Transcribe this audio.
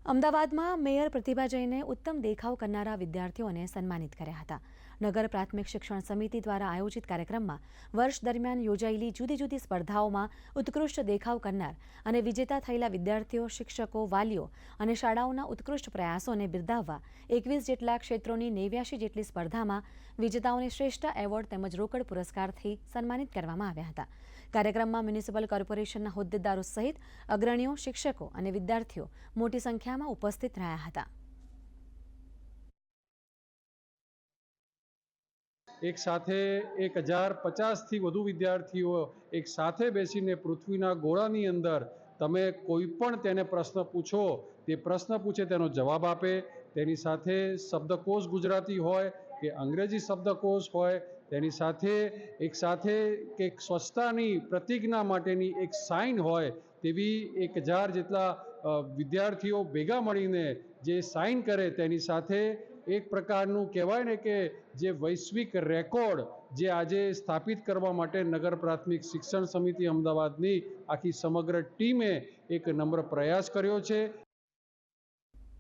અમદાવાદમાં મેયર પ્રતિભા જૈને ઉત્તમ દેખાવ કરનારા વિદ્યાર્થીઓને સન્માનિત કર્યા હતા. નગર પ્રાથમિક શિક્ષણ સમિતિ દ્વારા આયોજિત કાર્યક્રમમાં વર્ષ દરમિયાન યોજાયેલી જુદી જુદી સ્પર્ધાઓમાં ઉત્કૃષ્ટ દેખાવ કરનાર અને વિજેતા થયેલા વિદ્યાર્થીઓ, શિક્ષકો, વાલીઓ અને શાળાઓના ઉત્કૃષ્ટ પ્રયાસોને બિરદાવવા 21 જેટલા ક્ષેત્રોની 89 જેટલી સ્પર્ધામાં વિજેતાઓને શ્રેષ્ઠ એવોર્ડ તેમજ રોકડ પુરસ્કારથી સન્માનિત કરવામાં આવ્યા હતા. કાર્યક્રમમાં મ્યુનિસિપલ કોર્પોરેશનના હોદ્દેદારો સહિત અગ્રણીઓ, શિક્ષકો અને વિદ્યાર્થીઓ મોટી સંખ્યામાં ઉપસ્થિત રહ્યા હતા. એક સાથે 1050થી વધુ વિદ્યાર્થીઓ એક સાથે બેસીને પૃથ્વીના ગોળાની અંદર તમે કોઈ પણ તેને પ્રશ્ન પૂછો, તે પ્રશ્ન પૂછે તેનો જવાબ આપે, તેની સાથે શબ્દકોશ ગુજરાતી હોય કે અંગ્રેજી શબ્દકોશ હોય, તેની સાથે એક સ્વચ્છતાની પ્રતિજ્ઞા માટેની એક સાઇન હોય, તેવી 1000 જેટલા વિદ્યાર્થીઓ ભેગા મળીને જે સાઇન કરે તેની સાથે એક પ્રકારનું કહેવાય ને કે જે વૈશ્વિક રેકોર્ડ જે આજે સ્થાપિત કરવા માટે નગર પ્રાથમિક શિક્ષણ સમિતિ અમદાવાદની આખી સમગ્ર ટીમે એક નમ્ર પ્રયાસ કર્યો છે.